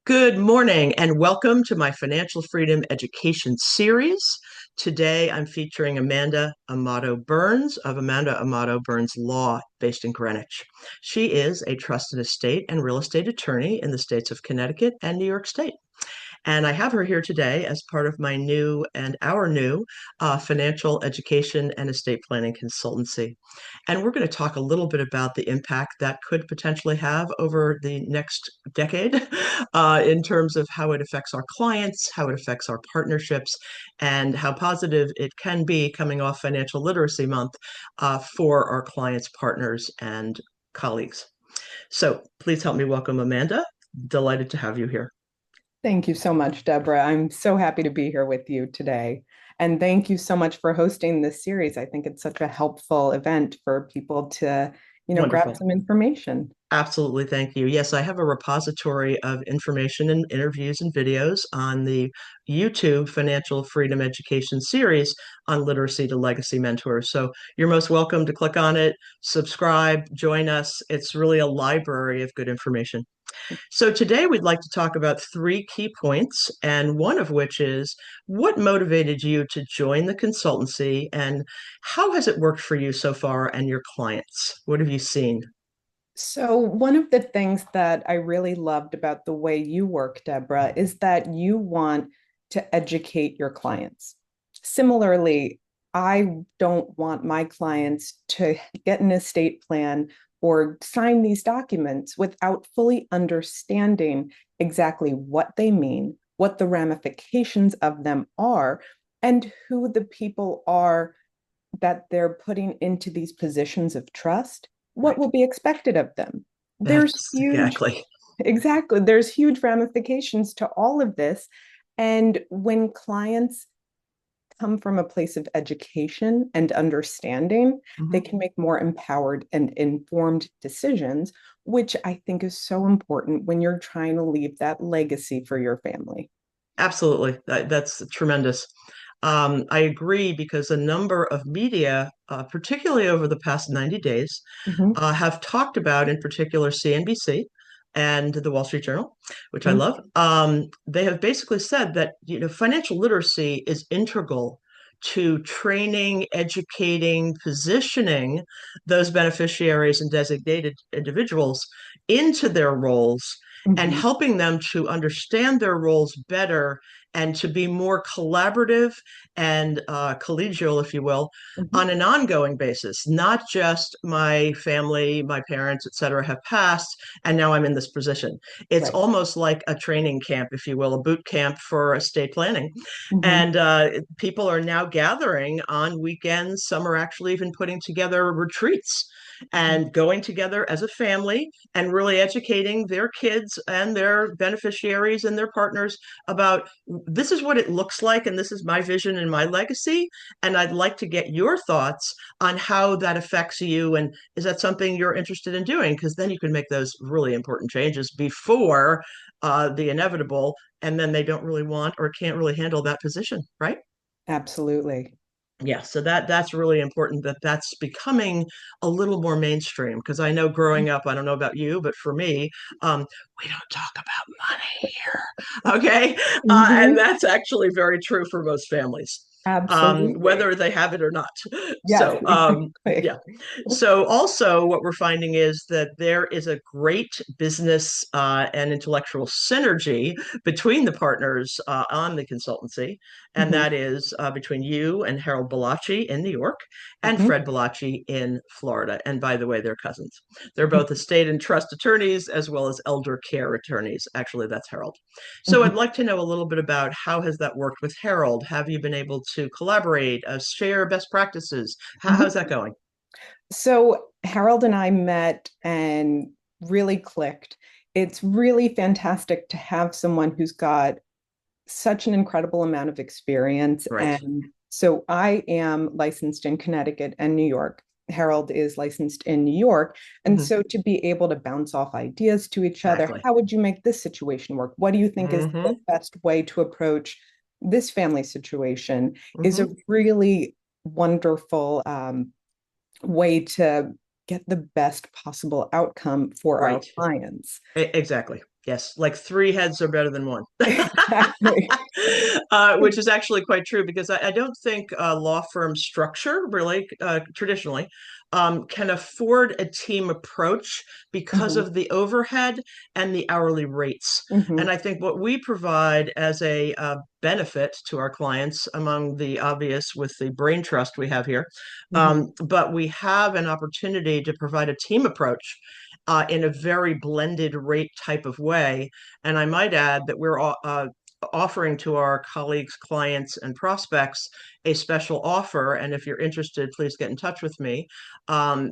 Good morning and welcome to my Financial Freedom Education Series. Today I'm featuring Amanda Amato Burns of Amanda Amato Burns Law based in Greenwich. She is a trusted estate and real estate attorney in the states of Connecticut and New York State. And I have her here today as part of my new and our new financial education and estate planning consultancy. And we're going to talk a little bit about the impact that could potentially have over the next decade in terms of how it affects our clients, how it affects our partnerships, and how positive it can be coming off Financial Literacy Month for our clients, partners, and colleagues. So please help me welcome Amanda. Delighted to have you here. Thank you so much, Deborah. I'm so happy to be here with you today. And thank you so much for hosting this series. I think it's such a helpful event for people to, grab Wonderful. some information. Absolutely. Thank you. Yes, I have a repository of information and interviews and videos on the YouTube Financial Freedom Education series on literacy to legacy mentors. So you're most welcome to click on it, subscribe, join us. It's really a library of good information. So today we'd like to talk about three key points, and one of which is what motivated you to join the consultancy and how has it worked for you so far and your clients? What have you seen? So, one of the things that I really loved about the way you work, Deborah, is that you want to educate your clients. Similarly, I don't want my clients to get an estate plan or sign these documents without fully understanding exactly what they mean, what the ramifications of them are, and who the people are that they're putting into these positions of trust, what Right. will be expected of them. There's That's huge, exactly. exactly, there's huge ramifications to all of this. And when clients come from a place of education and understanding, they Mhm. can make more empowered and informed decisions, which I think is so important when you're trying to leave that legacy for your family. Absolutely. That's tremendous. I agree because a number of media, particularly over the past 90 days, Mhm. have talked about, in particular, CNBC and the Wall Street Journal, which I Mhm. love. They have basically said that financial literacy is integral to training, educating, positioning those beneficiaries and designated individuals into their roles and Mhm. helping them to understand their roles better and to be more collaborative and collegial, if you will, Mhm. on an ongoing basis, not just my family, my parents, et cetera, have passed, and now I'm in this position. It's Right. almost like a training camp, if you will, a boot camp for estate planning. Mhm. And people are now gathering on weekends. Some are actually even putting together retreats Mhm. and going together as a family and really educating their kids and their beneficiaries and their partners about this is what it looks like and this is my vision and my legacy, and I'd like to get your thoughts on how that affects you, and is that something you're interested in doing, because then you can make those really important changes before the inevitable, and then they don't really want or can't really handle that position, right? Absolutely. Yeah, so that's really important that that's becoming a little more mainstream, because I know growing up, I don't know about you, but for me, we don't talk about money here, okay? And Mhm. that's actually very true for most families, Absolutely. whether they have it or not. Yes, So, exactly. yeah. So also what we're finding is that there is a great business and intellectual synergy between the partners on the consultancy, and Mhm. that is between you and Harold Balachi in New York and Mhm. Fred Balachi in Florida. And by the way, they're cousins. They're both estate and trust attorneys as well as elder care attorneys. Actually, that's Harold. So Mhm. I'd like to know a little bit about how has that worked with Harold? Have you been able to collaborate, share best practices? How's Mhm. that going? So Harold and I met and really clicked. It's really fantastic to have someone who's got such an incredible amount of experience. Right. And so I am licensed in Connecticut and New York. Harold is licensed in New York. And Hmm. so to be able to bounce off ideas to each other, Exactly. how would you make this situation work? What do you think is the Hmm. best way to approach this family situation is a Hmm. really wonderful way to get the best possible outcome for our Right. clients. Exactly. Yes, like three heads are better than one. Exactly. Which is actually quite true because I don't think law firm structure really traditionally can afford a team approach because Mhm, of the overhead and the hourly rates. And mhm, I think what we provide as a benefit to our clients, among the obvious with the brain trust we have here, mhm. but we have an opportunity to provide a team approach in a very blended rate type of way. And I might add that we're offering to our colleagues, clients, and prospects a special offer. And if you're interested, please get in touch with me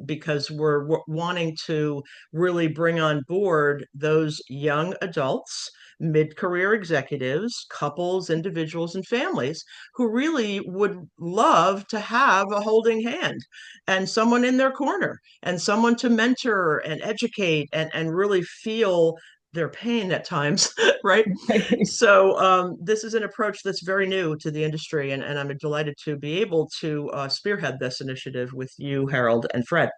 because we're wanting to really bring on board those young adults, mid-career executives, couples, individuals, and families who really would love to have a holding hand and someone in their corner and someone to mentor and educate and really feel their pain at times, right? So this is an approach that's very new to the industry, and I'm delighted to be able to spearhead this initiative with you, Harold, and Fred.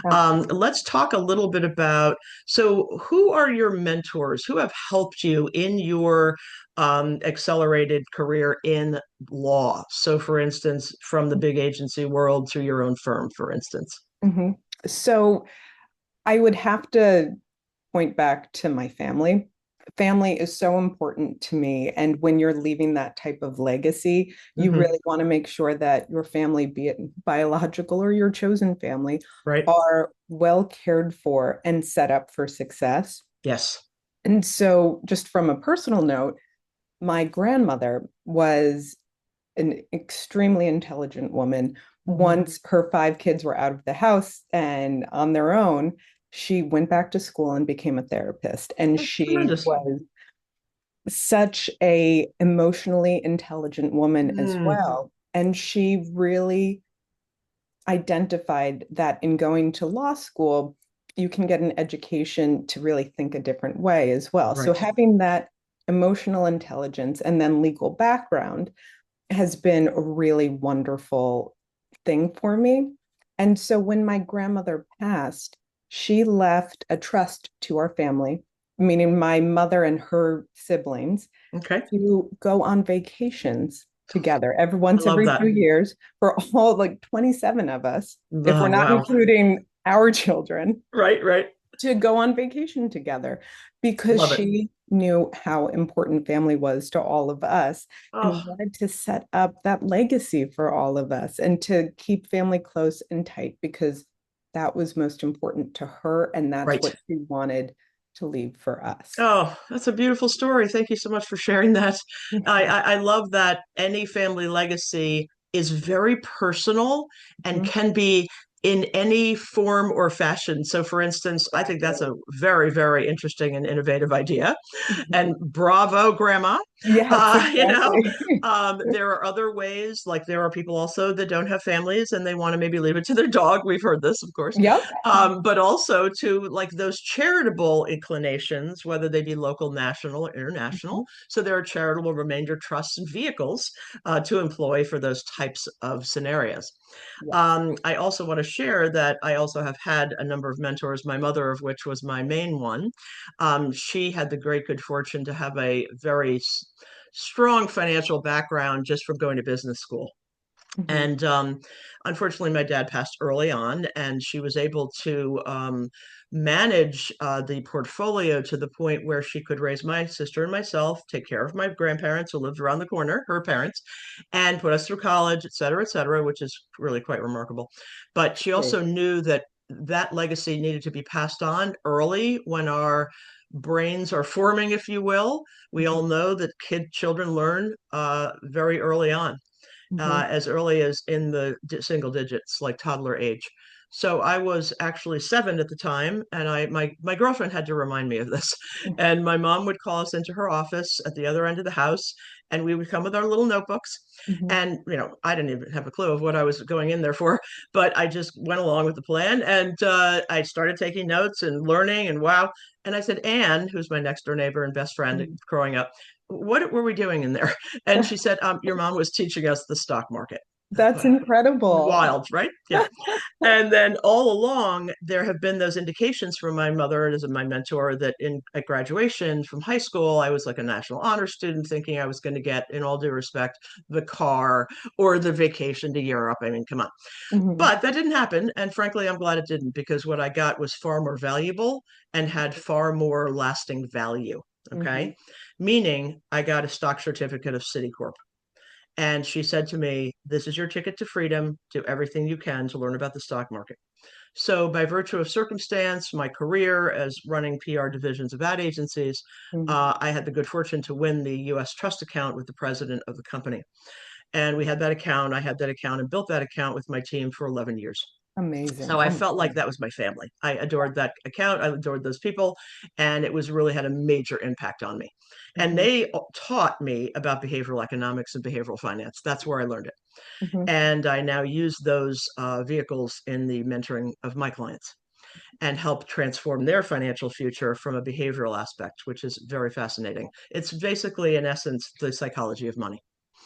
Absolutely. Let's talk a little bit about, so who are your mentors? Who have helped you in your accelerated career in law? So, for instance, from the big agency world to your own firm, for instance. Mhm. So I would have to point back to my family. Family is so important to me. And when you're leaving that type of legacy, you Hmm. really want to make sure that your family, be it biological or your chosen family, Right? are well cared for and set up for success. Yes. And so, just from a personal note, my grandmother was an extremely intelligent woman. Once her five kids were out of the house and on their own, she went back to school and became a therapist. And That's she tremendous. was such a emotionally intelligent woman as Mm, well. And she really identified that in going to law school, you can get an education to really think a different way as well. So right. having that emotional intelligence and then legal background has been a really wonderful thing for me. And so when my grandmother passed, she left a trust to our family, meaning my mother and her siblings, Okay. to go on vacations together I once love every that. 2 years for all like 27 of us, if we're Oh, not wow. including our children, Right, right. to go on vacation together because Love it. she knew how important family was to all of us and Oh, wanted to set up that legacy for all of us and to keep family close and tight because that was most important to her and that's right. what she wanted to leave for us. Oh, that's a beautiful story. Thank you so much for sharing that. I love that any family legacy is very personal and Mhm. can be in any form or fashion. So, for instance, I think that's Exactly. a very, very interesting and innovative idea. Mhm. And bravo, grandma. Yes, You know, exactly. there are other ways, like there are people also that don't have families and they want to maybe leave it to their dog. We've heard this, of course. Yep. But also to like those charitable inclinations, whether they be local, national, or international. Mhm. So there are charitable remainder trusts and vehicles to employ for those types of scenarios. Yes. I also want to share that I also have had a number of mentors, my mother of which was my main one. She had the great good fortune to have a very strong financial background just from going to business school. Mhm. And unfortunately, my dad passed early on, and she was able to manage the portfolio to the point where she could raise my sister and myself, take care of my grandparents who lived around the corner, her parents, and put us through college, et cetera, which is really quite remarkable. But she Great. also knew that that legacy needed to be passed on early when our brains are forming, if you will. We all Mhm. know that children learn very early on Mhm. as early as in the single digits, like toddler age. So I was actually 7 at the time, and my girlfriend had to remind me of this. And my mom would call us into her office at the other end of the house, and we would come with our little notebooks. Mhm. And I didn't even have a clue of what I was going in there for, but I just went along with the plan, and I started taking notes and learning. And wow! And I said, Anne, who's my next door neighbor and best friend Mhm. growing up, what were we doing in there? And she said, your mom was teaching us the stock market. That's incredible. Wild, right? Yeah. And then all along, there have been those indications from my mother as my mentor that at graduation from high school, I was like a national honor student, thinking I was going to get, in all due respect, the car or the vacation to Europe. I mean, come on. Mhm, But that didn't happen. And frankly, I'm glad it didn't, because what I got was far more valuable and had far more lasting value. mhm. Okay. Meaning I got a stock certificate of Citicorp. And she said to me, "This is your ticket to freedom. Do everything you can to learn about the stock market." So, by virtue of circumstance, my career as running PR divisions of ad agencies, Mhm. I had the good fortune to win the US trust account with the president of the company. And we had that account. I had that account and built that account with my team for 11 years. Amazing. So I Oh my felt like God. that was my family. I adored that account. I adored those people. And it was really had a major impact on me. And Mhm, they taught me about behavioral economics and behavioral finance. That's where I learned it. mhm. And I now use those vehicles in the mentoring of my clients and help transform their financial future from a behavioral aspect, which is very fascinating. It's basically, in essence, the psychology of money.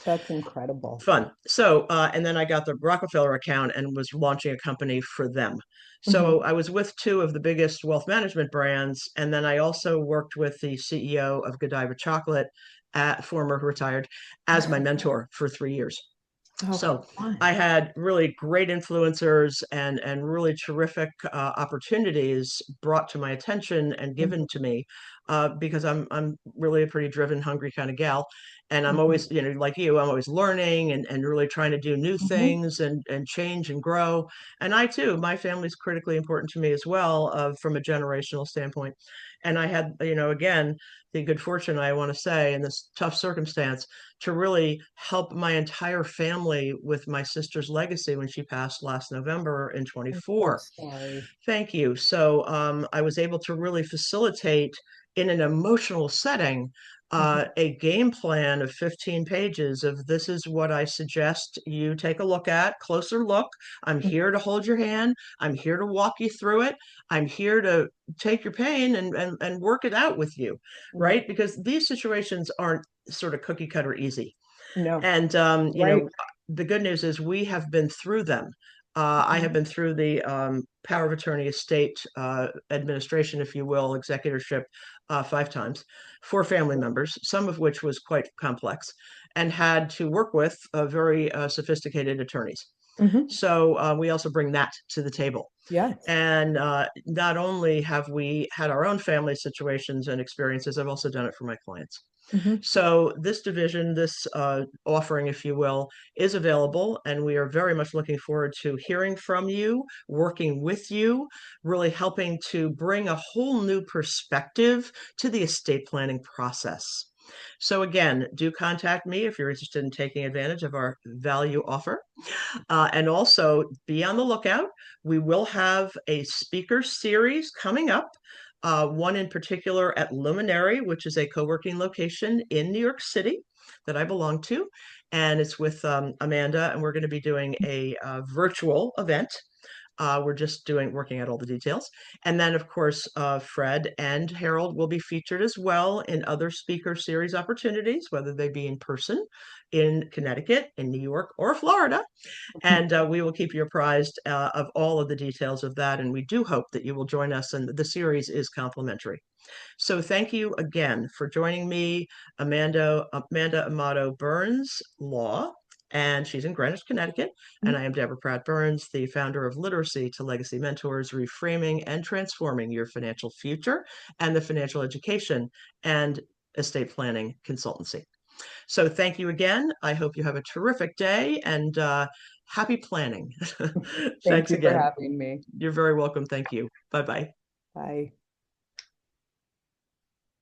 That's incredible. Fun. So, and then I got the Rockefeller account and was launching a company for them. Mhm. So I was with two of the biggest wealth management brands. And then I also worked with the CEO of Godiva Chocolate, former retired, as my mentor for 3 years. Oh, So I fun. had really great influencers and really terrific opportunities brought to my attention and Mhm, given to me, because I'm really a pretty driven, hungry kind of gal, and I'm mhm, always, like you, I'm always learning and really trying to do new mhm, things and change and grow. And I too, my family's critically important to me as well, from a generational standpoint. And I had, again, the good fortune, I want to say, in this tough circumstance, to really help my entire family with my sister's legacy when she passed last November in I'm so 24. sorry. Thank you. So I was able to really facilitate in an emotional setting Mhm, a game plan of 15 pages of this is what I suggest you take a look at, closer look. I'm mhm, here to hold your hand. I'm here to walk you through it. I'm here to take your pain and work it out with you, mhm. right? Because these situations aren't sort of cookie cutter easy. No, And, right. the good news is we have been through them. I have Mhm, been through the power of attorney estate administration, if you will, executorship 5 times for family members, some of which was quite complex, and had to work with very sophisticated attorneys. mhm. So we also bring that to the table. Yes. And not only have we had our own family situations and experiences, I've also done it for my clients. Mhm. So this division, this offering, if you will, is available, and we are very much looking forward to hearing from you, working with you, really helping to bring a whole new perspective to the estate planning process. So again, do contact me if you're interested in taking advantage of our value offer. And also be on the lookout. We will have a speaker series coming up. One in particular at Luminary, which is a co-working location in New York City that I belong to. And it's with Amanda, and we're going to be doing a virtual event. We're just working out all the details. And then, of course, Fred and Harold will be featured as well in other speaker series opportunities, whether they be in person in Connecticut, in New York, or Florida. And we will keep you apprised of all of the details of that. And we do hope that you will join us. And the series is complimentary. So thank you again for joining me, Amanda Amato Burns Law. And she's in Greenwich, Connecticut. And I am Deborah Pratt Burns, the founder of Literacy to Legacy Mentors, reframing and transforming your financial future, and the financial education and estate planning consultancy. So thank you again. I hope you have a terrific day and happy planning. Thank Thanks you for again. having me. You're very welcome. Thank you. Bye bye. Bye.